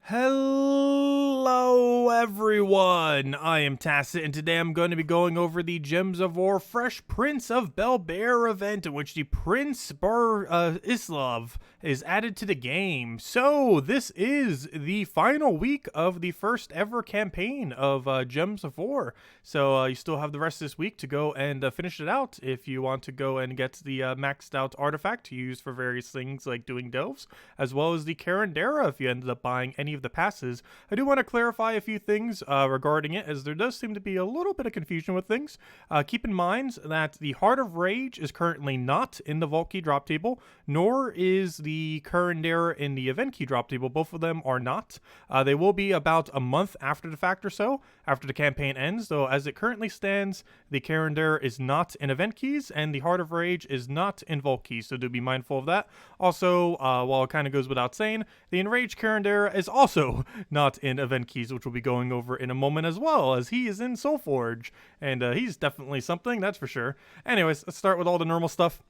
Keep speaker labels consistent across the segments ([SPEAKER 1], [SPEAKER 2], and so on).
[SPEAKER 1] Hello everyone, I am Tacet and today I'm going to be going over the Gems of War Fresh Prince of Bel-Bear event in which the Prince Barislav is added to the game. So this is the final week of the first ever campaign of Gems of War. So you still have the rest of this week to go and finish it out if you want to go and get the maxed out artifact to use for various things like doing delves, as well as the Kurandara if you ended up buying any of the passes. I do want to clarify a few things regarding it, as there does seem to be a little bit of confusion with things. Keep in mind that the Heart of Rage is currently not in the Vault Key drop table, nor is the Kurandara in the Event Key drop table. Both of them are not. They will be about a month after the fact or so, after the campaign ends, though as it currently stands, the Kurandara is not in Event Keys, and the Heart of Rage is not in Vault Keys, so do be mindful of that. Also, while it kind of goes without saying, the Enraged Kurandara is also not in Event Keys, which we'll be going over in a moment as well, as he is in Soulforge, and he's definitely something, that's for sure. Anyways, let's start with all the normal stuff.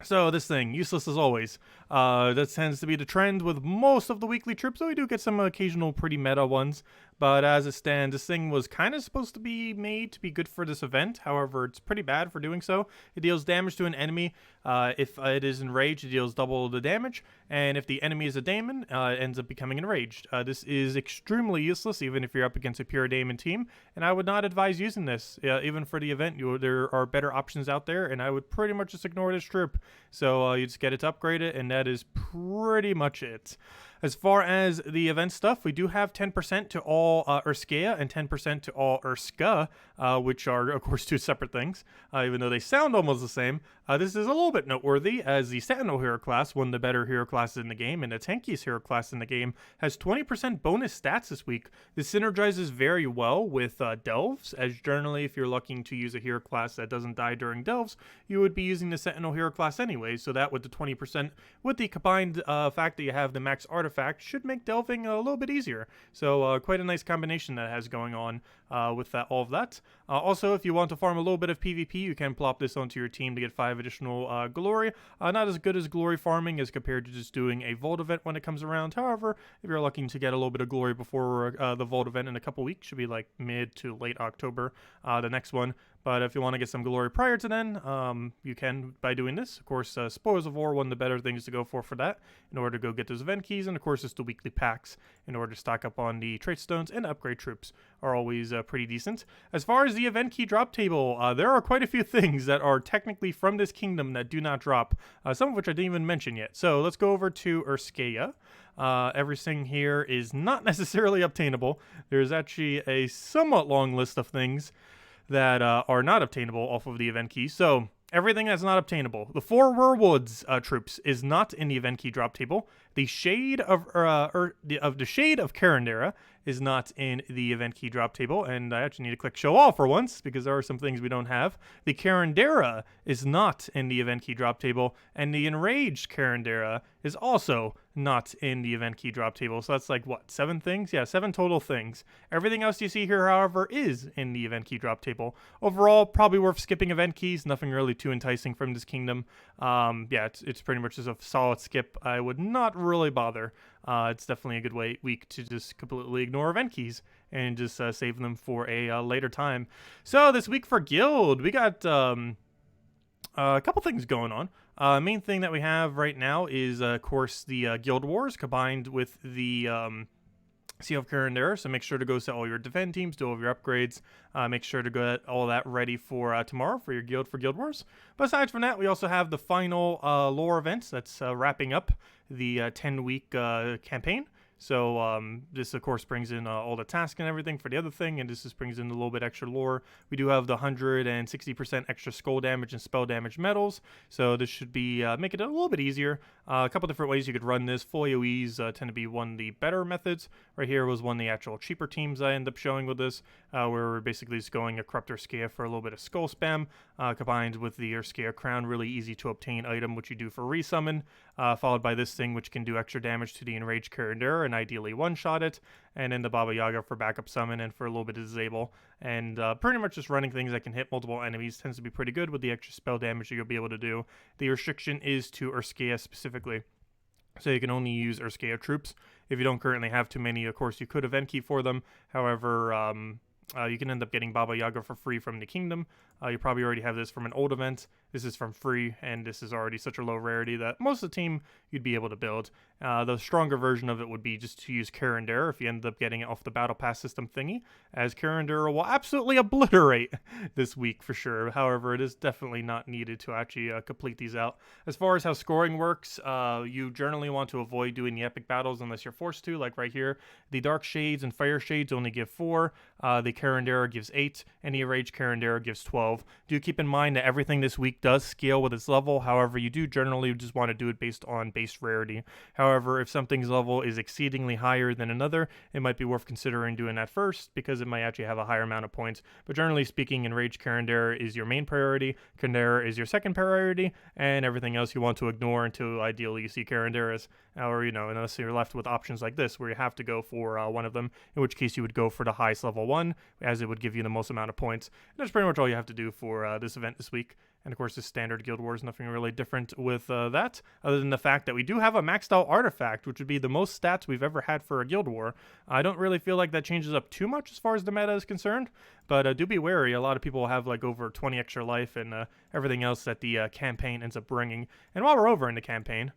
[SPEAKER 1] So this thing, useless as always. That tends to be the trend with most of the weekly troops, though we do get some occasional pretty meta ones. But as it stands, this thing was kind of supposed to be made to be good for this event. However, it's pretty bad for doing so. It deals damage to an enemy. If it is enraged, it deals double the damage. And if the enemy is a daemon, it ends up becoming enraged. This is extremely useless, even if you're up against a pure daemon team. And I would not advise using this, even for the event. There are better options out there, and I would pretty much just ignore this troop. So you just get it to upgrade it, and that is pretty much it. As far as the event stuff, we do have 10% to all Urskea and 10% to all Urska, which are, of course, two separate things, even though they sound almost the same. This is a little bit noteworthy, as the Sentinel hero class, one of the better hero classes in the game, and the tankiest hero class in the game, has 20% bonus stats this week. This synergizes very well with Delves, as generally, if you're looking to use a hero class that doesn't die during Delves, you would be using the Sentinel hero class anyway, so that with the 20%, with the combined fact that you have the max artifact, should make delving a little bit easier. So quite a nice combination that has going on with all of that. Also, if you want to farm a little bit of PvP, you can plop this onto your team to get 5 additional glory. Not as good as glory farming as compared to just doing a Vault event when it comes around. However, if you're looking to get a little bit of glory before the Vault event in a couple weeks, should be like mid to late October, the next one. But if you want to get some glory prior to then, you can by doing this. Of course, Spoils of War, one of the better things to go for that in order to go get those event keys. And of course, it's the weekly packs in order to stock up on the trait stones and upgrade troops are always pretty decent. As far as the event key drop table, there are quite a few things that are technically from this kingdom that do not drop, some of which I didn't even mention yet. So let's go over to Urskea. Everything here is not necessarily obtainable. There's actually a somewhat long list of things that are not obtainable off of the event key. So everything that's not obtainable. The 4 Werewoods troops is not in the event key drop table. The Shade of the Shade of Kurandara is not in the event key drop table, and I actually need to click show all for once because there are some things we don't have. The Kurandara is not in the event key drop table, and the Enraged Kurandara is also not in the event key drop table. So that's like what, 7 things? Yeah, 7 total things. Everything else you see here, however, is in the event key drop table. Overall, probably worth skipping event keys. Nothing really too enticing from this kingdom. Yeah, it's pretty much just a solid skip. I would not really bother. It's definitely a good week to just completely ignore event keys and just save them for a later time. So this week for Guild, we got a couple things going on. Main thing that we have right now is, of course, the Guild Wars combined with the Seal of Kurandara, so make sure to go set all your defend teams, do all of your upgrades, make sure to get all that ready for tomorrow for your guild for Guild Wars. But aside from that, we also have the final lore event that's wrapping up the 10-week campaign. So this, of course, brings in all the tasks and everything for the other thing, and this just brings in a little bit extra lore. We do have the 160% extra skull damage and spell damage medals, so this should be make it a little bit easier. A couple different ways you could run this. Full AoEs tend to be one of the better methods. Right here was one of the actual cheaper teams I end up showing with this, where we're basically just going a Corrupt Urskea for a little bit of skull spam, combined with the Urskea Crown, really easy to obtain item, which you do for resummon, followed by this thing, which can do extra damage to the Enraged Kurandara and ideally one-shot it, and then the Baba Yaga for backup summon and for a little bit of disable. And pretty much just running things that can hit multiple enemies tends to be pretty good with the extra spell damage that you'll be able to do. The restriction is to Urskea specifically. So you can only use Urskea troops. If you don't currently have too many, of course, you could event key for them. However, you can end up getting Baba Yaga for free from the kingdom. You probably already have this from an old event. This is from free, and this is already such a low rarity that most of the team you'd be able to build. The stronger version of it would be just to use Kurandara if you end up getting it off the Battle Pass system thingy, as Kurandara will absolutely obliterate this week for sure. However, it is definitely not needed to actually complete these out. As far as how scoring works, you generally want to avoid doing the epic battles unless you're forced to, like right here. The Dark Shades and Fire Shades only give 4, the Kurandara gives 8, and the Enraged Kurandara gives 12. Do keep in mind that everything this week does scale with its level. However, you do generally just want to do it based on base rarity. However, if something's level is exceedingly higher than another, it might be worth considering doing that first because it might actually have a higher amount of points. But generally speaking, Enraged Kurandara is your main priority, Kurandara is your second priority, and everything else you want to ignore until ideally you see Kurandaras, or unless you're left with options like this where you have to go for one of them, in which case you would go for the highest level one, as it would give you the most amount of points. And that's pretty much all you have to do for this event this week. And of course, the standard Guild Wars, nothing really different with that, other than the fact that we do have a maxed out artifact, which would be the most stats we've ever had for a Guild War. I don't really feel like that changes up too much as far as the meta is concerned, but do be wary. A lot of people have like over 20 extra life and everything else that the campaign ends up bringing. And while we're over in the campaign,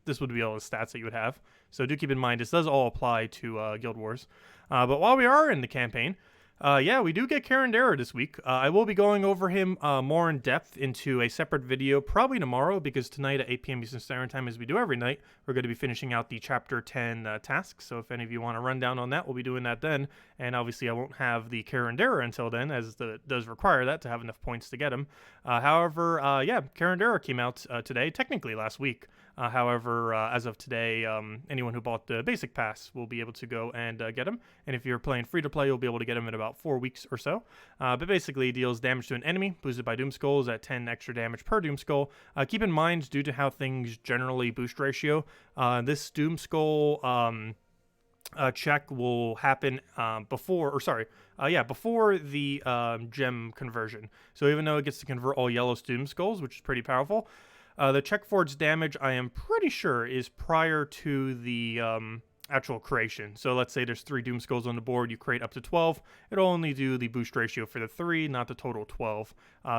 [SPEAKER 1] this would be all the stats that you would have. So do keep in mind, this does all apply to Guild Wars. But while we are in the campaign, yeah, we do get Kurandara this week. I will be going over him more in depth into a separate video, probably tomorrow, because tonight at 8 p.m. Eastern Standard Time, as we do every night, we're going to be finishing out the Chapter 10 tasks. So if any of you want to run down on that, we'll be doing that then. And obviously, I won't have the Kurandara until then, as it does require that to have enough points to get him. However, yeah, Kurandara came out today, technically last week. However, as of today, anyone who bought the basic pass will be able to go and get him. And if you're playing free to play, you'll be able to get him in about 4 weeks or so. But basically, he deals damage to an enemy, boosted by Doom Skulls at 10 extra damage per Doom Skull. Keep in mind, due to how things generally boost ratio, this Doom Skull check will happen before the gem conversion. So even though it gets to convert all yellow Doom Skulls, which is pretty powerful, the check for its damage, I am pretty sure, is prior to the actual creation. So let's say there's 3 Doom Skulls on the board, you create up to 12. It'll only do the boost ratio for the 3, not the total 12,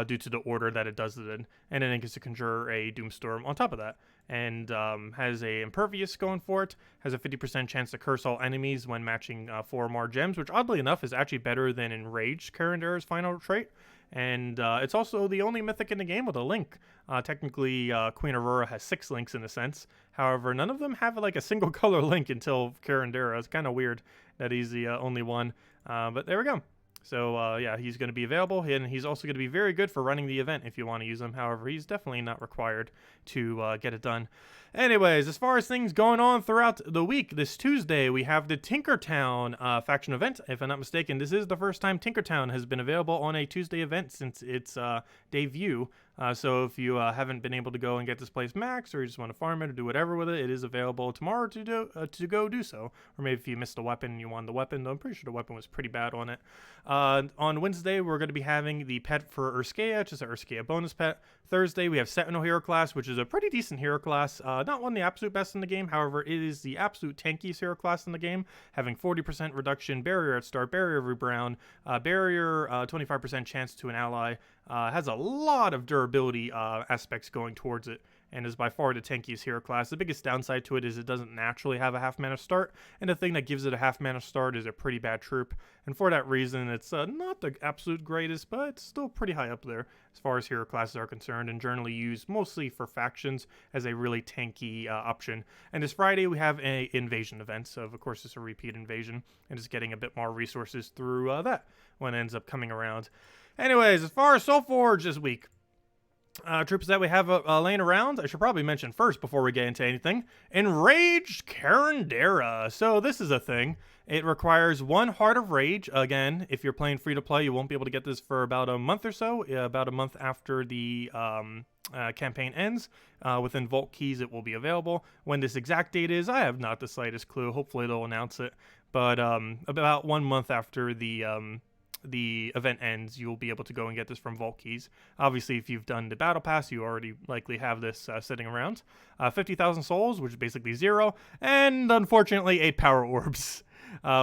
[SPEAKER 1] due to the order that it does it in. And then it gets to conjure a Doomstorm on top of that. And has a Impervious going for it, has a 50% chance to curse all enemies when matching 4 or more gems, which oddly enough is actually better than Enraged Kurandara's final trait. And it's also the only mythic in the game with a link. Technically, Queen Aurora has 6 links in a sense. However, none of them have like a single color link until Kurandara. It's kind of weird that he's the only one. But there we go. So yeah, he's going to be available, and he's also going to be very good for running the event if you want to use him. However, he's definitely not required to get it done. Anyways, as far as things going on throughout the week, this Tuesday we have the Tinkertown faction event. If I'm not mistaken, this is the first time Tinkertown has been available on a Tuesday event since its debut. So if you haven't been able to go and get this place maxed, or you just want to farm it or do whatever with it, it is available tomorrow to go do so. Or maybe if you missed the weapon and you wanted the weapon, though I'm pretty sure the weapon was pretty bad on it. On Wednesday, we're going to be having the pet for Urskea, just an Urskea bonus pet. Thursday, we have Sentinel hero class, which is a pretty decent hero class. Not one of the absolute best in the game, however, it is the absolute tankiest hero class in the game, having 40% reduction, barrier at start, barrier every round, barrier 25% chance to an ally, has a lot of durability aspects going towards it, and is by far the tankiest hero class. The biggest downside to it is it doesn't naturally have a half mana start, and the thing that gives it a half mana start is a pretty bad troop, and for that reason it's not the absolute greatest, but it's still pretty high up there as far as hero classes are concerned, and generally used mostly for factions as a really tanky option. And this Friday we have an invasion event, so of course it's a repeat invasion, and just getting a bit more resources through that when it ends up coming around. Anyways, as far as Soulforge this week, troops that we have laying around, I should probably mention first before we get into anything, Enraged Kurandara. So this is a thing. It requires 1 Heart of Rage. Again, if you're playing free to play, you won't be able to get this for about a month or so, about a month after the campaign ends. Within Vault Keys, it will be available. When this exact date is, I have not the slightest clue. Hopefully they'll announce it. But about 1 month after the the event ends, you'll be able to go and get this from Vault Keys. Obviously, if you've done the Battle Pass, you already likely have this sitting around. 50,000 souls, which is basically 0, and unfortunately 8 power orbs,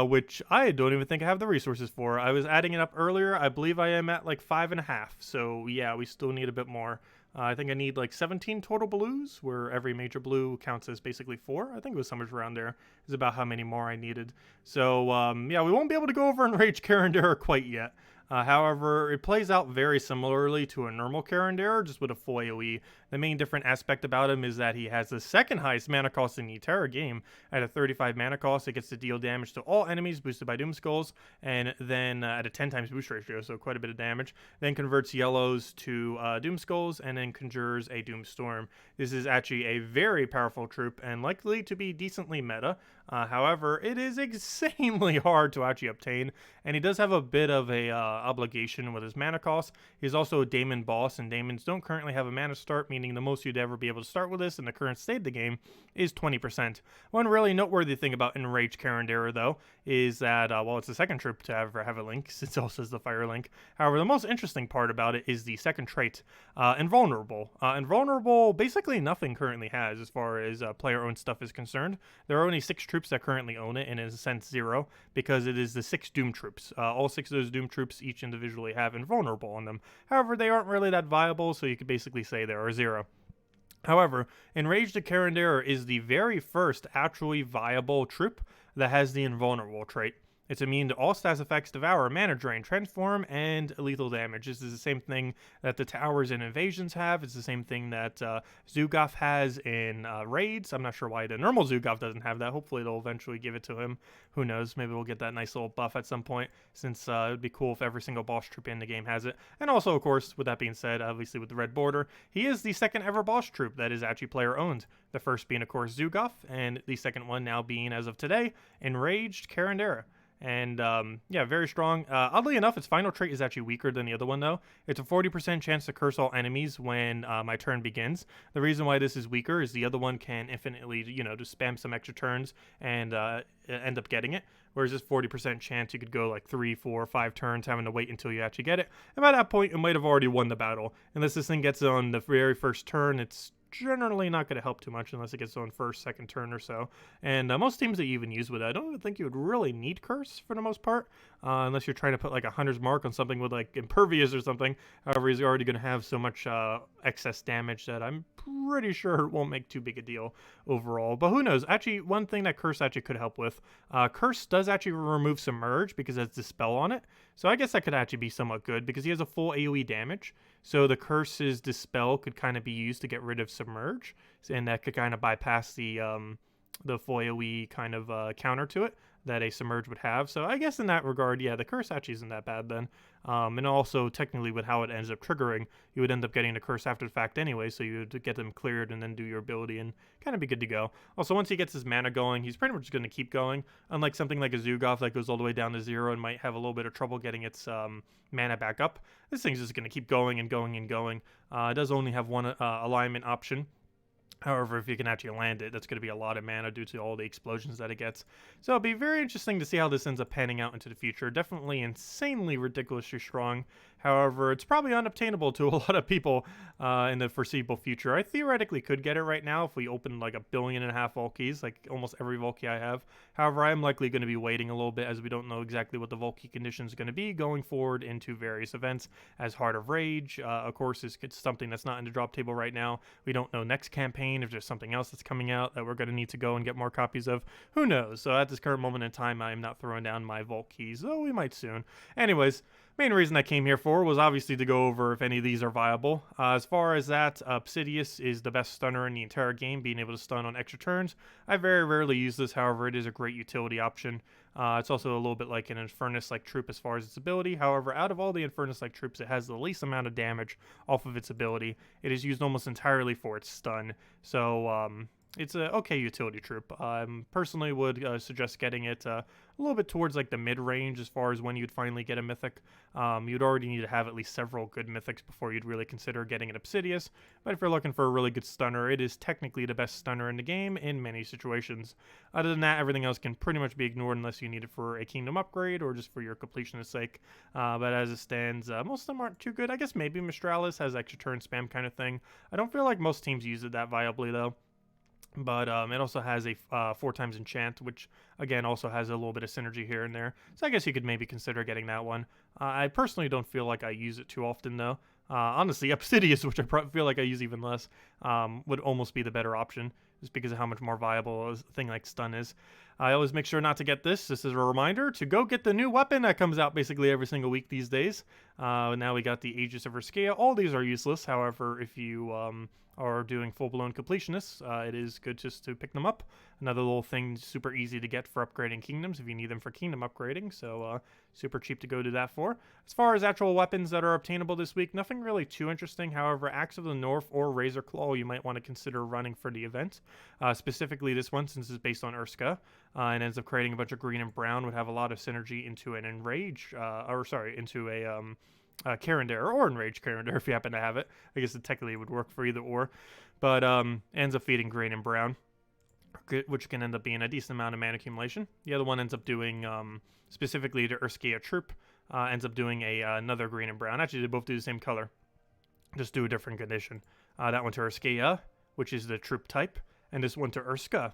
[SPEAKER 1] which I don't even think I have the resources for. I was adding it up earlier. I believe I am at like 5.5, so yeah, we still need a bit more. I think I need like 17 total blues, where every major blue counts as basically 4. I think it was somewhere around there is about how many more I needed. So yeah, we won't be able to go over Enraged Kurandara quite yet. However, it plays out very similarly to a normal Kurandara, just with a full AoE. The main different aspect about him is that he has the second highest mana cost in the entire game. At a 35 mana cost, it gets to deal damage to all enemies boosted by Doom Skulls, and then at a 10 times boost ratio, so quite a bit of damage. Then converts yellows to Doom Skulls, and then conjures a Doom Storm. This is actually a very powerful troop, and likely to be decently meta. However, it is insanely hard to actually obtain, and he does have a bit of a obligation with his mana cost. He's also a Daemon boss, and Daemons don't currently have a mana start, meaning the most you'd ever be able to start with this in the current state of the game is 20%. One really noteworthy thing about Enraged Kurandara, though, is that while it's the second troop to ever have a link, since it also has the fire link, however, the most interesting part about it is the second trait, Invulnerable. Invulnerable, basically nothing currently has as far as player-owned stuff is concerned. There are only 6 troops that currently own it, and in a sense 0, because it is the 6 Doom troops. All 6 of those Doom troops each individually have Invulnerable on them. However, they aren't really that viable, so you could basically say there are 0. However, Enraged Kurandara is the very first actually viable troop that has the Invulnerable trait. It's immune to all stats effects, Devour, Mana Drain, Transform, and lethal damage. This is the same thing that the Towers and Invasions have. It's the same thing that Zugoff has in Raids. I'm not sure why the normal Zugoff doesn't have that. Hopefully they'll eventually give it to him. Who knows? Maybe we'll get that nice little buff at some point, since it would be cool if every single boss troop in the game has it. And also, of course, with that being said, obviously with the red border, he is the second ever boss troop that is actually player-owned. The first being, of course, Zugoff, and the second one now being, as of today, Enraged Kurandara. And yeah, very strong. Oddly enough, its final trait is actually weaker than the other one, though. It's a 40% chance to curse all enemies when my turn begins. The reason why this is weaker is the other one can infinitely, just spam some extra turns and end up getting it. Whereas this 40% chance, you could go like 3, 4, 5 turns having to wait until you actually get it. And by that point, it might have already won the battle. Unless this thing gets on the very first turn, it's generally not going to help too much unless it gets on first, second turn or so. And most teams that you even use with it, I don't even think you would really need Curse for the most part, unless you're trying to put like a Hunter's Mark on something with like Impervious or something. However, he's already going to have so much excess damage that I'm pretty sure it won't make too big a deal overall. But who knows? Actually, one thing that Curse actually could help with, Curse does actually remove Submerge because it has Dispel on it. So I guess that could actually be somewhat good because he has a full AoE damage. So the Curse's Dispel could kind of be used to get rid of Submerge, and that could kind of bypass the full AoE kind of counter to it that a Submerge would have. So I guess in that regard, yeah, the Curse actually isn't that bad then. And also, technically, with how it ends up triggering, you would end up getting the Curse after the fact anyway, so you would get them cleared and then do your ability and kind of be good to go. Also, once he gets his mana going, he's pretty much going to keep going, unlike something like a Zugoff that goes all the way down to 0 and might have a little bit of trouble getting its mana back up. This thing's just going to keep going and going and going. It does only have one alignment option. However, if you can actually land it, that's going to be a lot of mana due to all the explosions that it gets. So it'll be very interesting to see how this ends up panning out into the future. Definitely insanely ridiculously strong. However, it's probably unobtainable to a lot of people in the foreseeable future. I theoretically could get it right now if we opened like 1.5 billion vault keys, like almost every vault key I have. However, I'm likely going to be waiting a little bit as we don't know exactly what the vault key condition is going to be going forward into various events, as Heart of Rage, of course, is something that's not in the drop table right now. We don't know next campaign if there's something else that's coming out that we're going to need to go and get more copies of. Who knows? So at this current moment in time, I'm not throwing down my vault keys, though we might soon. Anyways, main reason I came here for was obviously to go over if any of these are viable. As far as that, Obsidius is the best stunner in the entire game, being able to stun on extra turns. I very rarely use this, however, it is a great utility option. It's also a little bit like an Infernus-like troop as far as its ability. However, out of all the Infernus-like troops, it has the least amount of damage off of its ability. It is used almost entirely for its stun. So, it's a okay utility troop. Personally would suggest getting it a little bit towards like the mid-range as far as when you'd finally get a mythic. You'd already need to have at least several good mythics before you'd really consider getting an Obsidious, but if you're looking for a really good stunner, it is technically the best stunner in the game in many situations. Other than that, everything else can pretty much be ignored unless you need it for a kingdom upgrade or just for your completionist sake. But as it stands, most of them aren't too good. I guess maybe Mistralis has extra turn spam kind of thing. I don't feel like most teams use it that viably though. But it also has a 4x enchant, which again also has a little bit of synergy here and there. So I guess you could maybe consider getting that one. I personally don't feel like I use it too often though. Honestly, Obsidious, which I feel like I use even less, would almost be the better option, just because of how much more viable a thing like stun is. I always make sure not to get this. This is a reminder to go get the new weapon that comes out basically every single week these days. Now we got the Aegis of Erskea. All these are useless. However, if you are doing full-blown completionists, it is good just to pick them up. Another little thing super easy to get for upgrading kingdoms if you need them for kingdom upgrading, so super cheap to go do that for. As far as actual weapons that are obtainable this week, nothing really too interesting. However, Axe of the North or Razor Claw you might want to consider running for the event. Specifically this one, since it's based on Urska, and ends up creating a bunch of green and brown, would have a lot of synergy into an into a Kurandara or Enraged Kurandara if you happen to have it. I guess it technically would work for either or, but ends up feeding green and brown, which can end up being a decent amount of mana accumulation. The other one ends up doing, specifically to Erskea troop, ends up doing another green and brown. Actually, they both do the same color, just do a different condition. That one to Erskea, which is the troop type, and this one to Urska,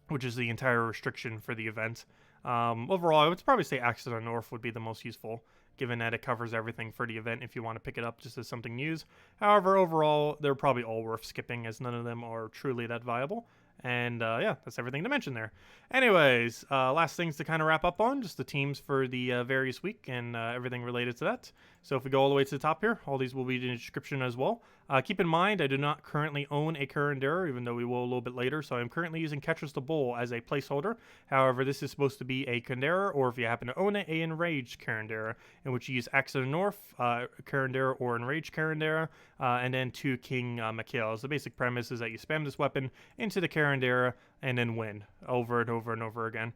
[SPEAKER 1] which is the entire restriction for the event. Overall, I would probably say Axe of the North would be the most useful, given that it covers everything for the event if you want to pick it up just as something new. However, overall, they're probably all worth skipping, as none of them are truly that viable. And yeah, that's everything to mention there. Anyways, last things to kind of wrap up on, just the teams for the various week and everything related to that. So if we go all the way to the top here, all these will be in the description as well. Keep in mind, I do not currently own a Kurandara, even though we will a little bit later, so I'm currently using Ketris the Bull as a placeholder. However, this is supposed to be a Kurandara, or if you happen to own it, a Enraged Kurandara, in which you use Axe of the North, Kurandara or Enraged Kurandara, and then 2 King Mikhails. The basic premise is that you spam this weapon into the Kurandara and then win over and over and over again.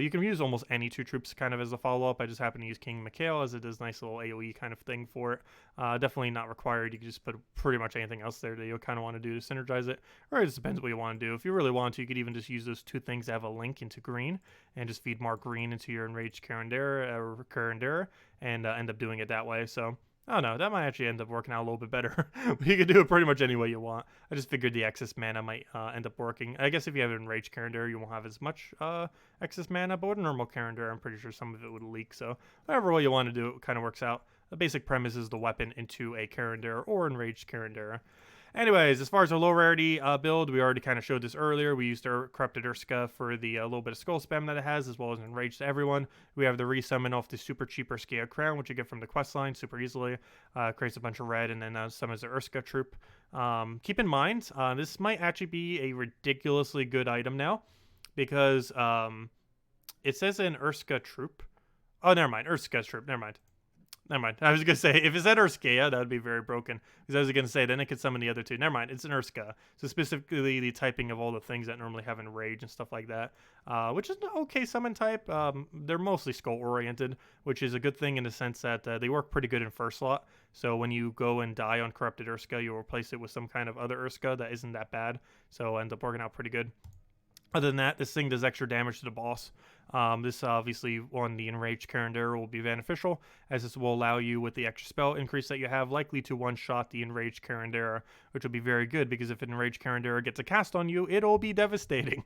[SPEAKER 1] You can use almost any 2 troops kind of as a follow-up. I just happen to use King Mikhail as it does nice little AoE kind of thing for it. Definitely not required. You can just put pretty much anything else there that you kind of want to do to synergize it. Or it just depends what you want to do. If you really want to, you could even just use those 2 things that have a link into green and just feed more green into your Enraged Kurandara and end up doing it that way. So I don't know, that might actually end up working out a little bit better. You can do it pretty much any way you want. I just figured the excess mana might end up working. I guess if you have an Enraged Kurandara, you won't have as much excess mana, but with a normal Kurandara, I'm pretty sure some of it would leak. So whatever way you want to do it, it kind of works out. The basic premise is the weapon into a Kurandara or Enraged Kurandara. Anyways, as far as our low rarity build, we already kind of showed this earlier. We used our Corrupted Urska for the little bit of skull spam that it has, as well as Enraged to everyone. We have the resummon off the super cheap Urskea crown, which you get from the questline super easily. Creates a bunch of red, and then summons the Urska troop. Keep in mind, this might actually be a ridiculously good item now, because it says an Urska troop. Oh, never mind. Urska's troop. Never mind. I was going to say, if it said Urskea, that would be very broken. Because I was going to say, then it could summon the other 2. Never mind, it's an Urska. So specifically the typing of all the things that normally have Enrage and stuff like that. Which is an okay summon type. They're mostly skull-oriented, which is a good thing in the sense that they work pretty good in first slot. So when you go and die on Corrupted Urska, you'll replace it with some kind of other Urska that isn't that bad. So it ends up working out pretty good. Other than that, this thing does extra damage to the boss. This obviously on the Enraged Kurandara will be beneficial, as this will allow you, with the extra spell increase that you have, likely to one-shot the Enraged Kurandara, which will be very good, because if an Enraged Kurandara gets a cast on you, it'll be devastating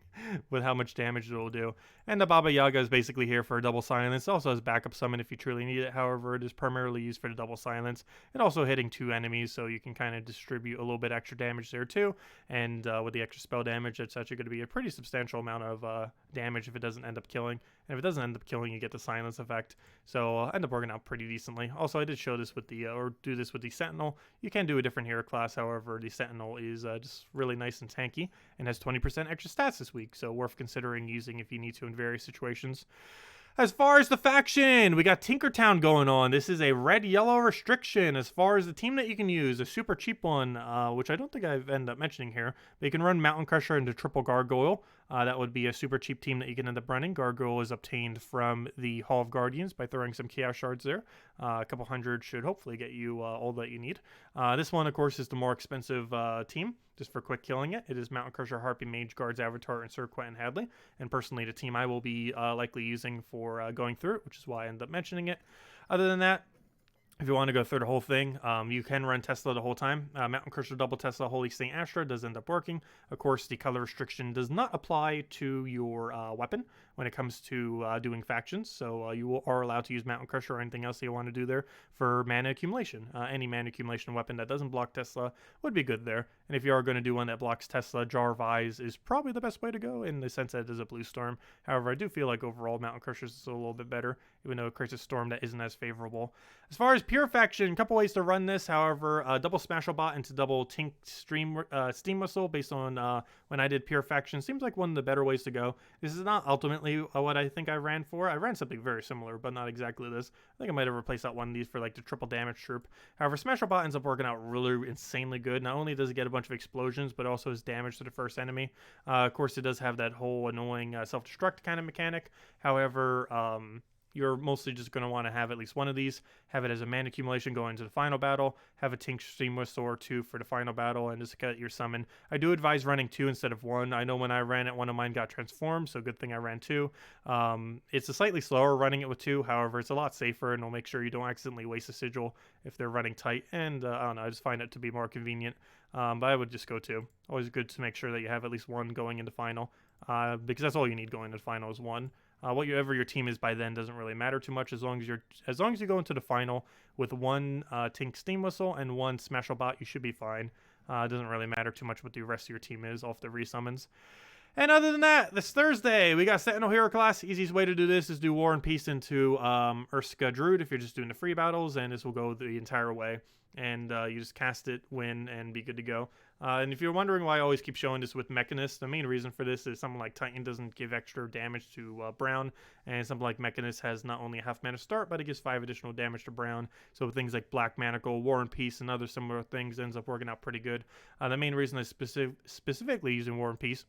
[SPEAKER 1] with how much damage it'll do. And the Baba Yaga is basically here for a double silence. It also has backup summon if you truly need it, however, it is primarily used for the double silence, and also hitting 2 enemies, so you can kind of distribute a little bit extra damage there too, and with the extra spell damage, it's actually going to be a pretty substantial amount of damage if it doesn't end up killing. And if it doesn't end up killing, you get the silence effect. So end up working out pretty decently. Also, I did show this with the, or do this with the Sentinel. You can do a different hero class, however, the Sentinel is just really nice and tanky and has 20% extra stats this week. So worth considering using if you need to in various situations. As far as the faction, we got Tinkertown going on. This is a red-yellow restriction. As far as the team that you can use, a super cheap one, which I don't think I've ended up mentioning here. But you can run Mountain Crusher into triple Gargoyle. That would be a super cheap team that you can end up running. Gargoyle is obtained from the Hall of Guardians by throwing some Chaos Shards there. A couple hundred should hopefully get you all that you need. This one, of course, is the more expensive team, just for quick killing it. It is Mountain Crusher, Harpy, Mage, Guards, Avatar, and Sir Quentin Hadley. And personally, the team I will be likely using for going through it, which is why I ended up mentioning it. Other than that, if you want to go through the whole thing, you can run Tesla the whole time. Mountain Crusher double Tesla Holy Saint Astra does end up working. Of course, the color restriction does not apply to your weapon when it comes to doing factions, so you are allowed to use Mountain Crusher or anything else you want to do there for mana accumulation. Any mana accumulation weapon that doesn't block Tesla would be good there. And if you are going to do one that blocks Tesla, Jar of Eyes is probably the best way to go in the sense that it is a blue storm. However, I do feel like overall Mountain Crusher is a little bit better, even though it creates a storm that isn't as favorable. As far as pure faction, a couple ways to run this. However, double Smashlebot into double Tink Steam Whistle based on when I did pure faction seems like one of the better ways to go. This is not ultimately what I think I ran for. I ran something very similar, but not exactly this. I think I might have replaced out one of these for like the triple damage troop. However, Smashlebot ends up working out really insanely good. Not only does it get a bunch of explosions, but also has damage to the first enemy. Of course, it does have that whole annoying self-destruct kind of mechanic. However, you're mostly just going to want to have at least one of these, have it as a mana accumulation going into the final battle, have a Tink Steam Whistle or two for the final battle, and just get your summon. I do advise running two instead of one. I know when I ran it, one of mine got transformed, so good thing I ran two. It's a slightly slower running it with two, however, it's a lot safer, and it'll make sure you don't accidentally waste a sigil if they're running tight, and I don't know, I just find it to be more convenient. But I would just go two. Always good to make sure that you have at least one going into final, because that's all you need going into final is one. Whatever your team is by then doesn't really matter too much as long as you go into the final with one Tink Steam Whistle and one Smashlebot, you should be fine. It doesn't really matter too much what the rest of your team is off the resummons. And other than that, this Thursday, we got Sentinel Hero class. Easiest way to do this is do War and Peace into Urska Druid if you're just doing the free battles, and this will go the entire way. And you just cast it, win, and be good to go. And if you're wondering why I always keep showing this with Mechanist, the main reason for this is something like Titan doesn't give extra damage to Brown, and something like Mechanist has not only a half mana start, but it gives 5 additional damage to Brown. So things like Black Manacle, War and Peace, and other similar things ends up working out pretty good. The main reason I specifically using War and Peace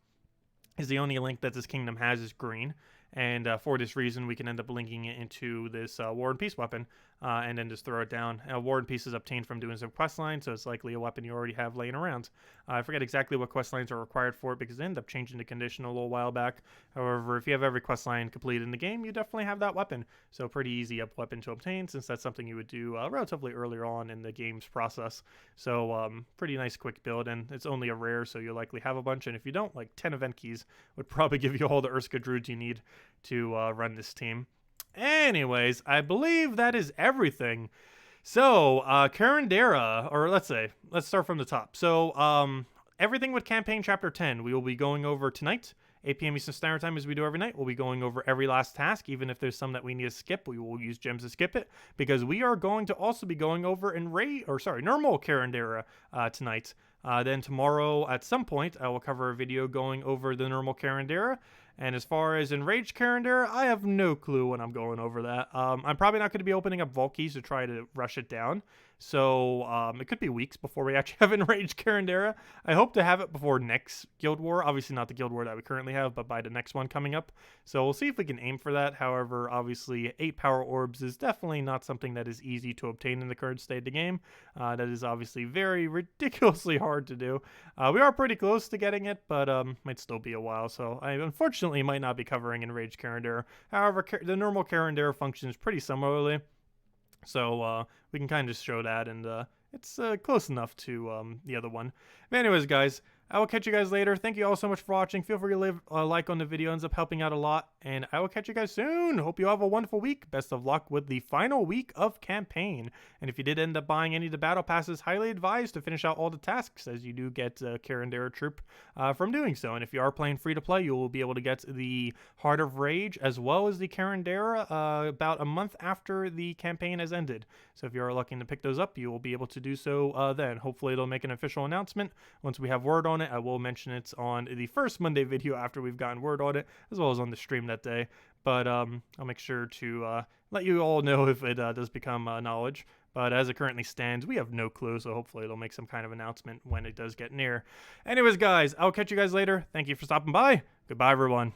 [SPEAKER 1] is the only link that this kingdom has is green. And for this reason, we can end up linking it into this War and Peace weapon and then just throw it down. War and Peace is obtained from doing some quest lines, so it's likely a weapon you already have laying around. I forget exactly what quest lines are required for it because they end up changing the condition a little while back. However, if you have every quest line completed in the game, you definitely have that weapon. So pretty easy weapon to obtain since that's something you would do relatively earlier on in the game's process. So pretty nice quick build, and it's only a rare, so you'll likely have a bunch. And if you don't, like 10 event keys would probably give you all the Urska Druids you need to run this team. Anyways, I believe that is everything. So, Kurandara, or let's start from the top. So, everything with Campaign Chapter 10, we will be going over tonight, 8 p.m. Eastern Standard Time as we do every night. We'll be going over every last task, even if there's some that we need to skip, we will use gems to skip it, because we are going to also be going over normal Kurandara tonight. Then tomorrow, at some point, I will cover a video going over the normal Kurandara. And as far as Enraged Kurandara, I have no clue when I'm going over that. I'm probably not going to be opening up vault keys to try to rush it down. So it could be weeks before we actually have Enraged Kurandara. I hope to have it before next Guild War. Obviously not the Guild War that we currently have, but by the next one coming up. So we'll see if we can aim for that. However, obviously 8 power orbs is definitely not something that is easy to obtain in the current state of the game. That is obviously very ridiculously hard to do. We are pretty close to getting it, but might still be a while. So I unfortunately might not be covering Enraged Kurandara. However, the normal Kurandara functions pretty similarly. So we can kind of just show that, and it's close enough to the other one. But anyways, guys, I will catch you guys later. Thank you all so much for watching. Feel free to leave a like on the video. Ends up helping out a lot. And I will catch you guys soon. Hope you have a wonderful week. Best of luck with the final week of campaign. And if you did end up buying any of the battle passes, highly advised to finish out all the tasks, as you do get a Kurandara troop from doing so. And if you are playing free to play, you will be able to get the Heart of Rage as well as the Kurandara about a month after the campaign has ended. So if you are looking to pick those up, you will be able to do so then. Hopefully it'll make an official announcement once we have word on it. it, I will mention it on the first Monday video after we've gotten word on it, as well as on the stream that day. But I'll make sure to let you all know if it does become knowledge. But as it currently stands, we have no clue, so hopefully it'll make some kind of announcement when it does get near. Anyways, guys, I'll catch you guys later. Thank you for stopping by. Goodbye, everyone.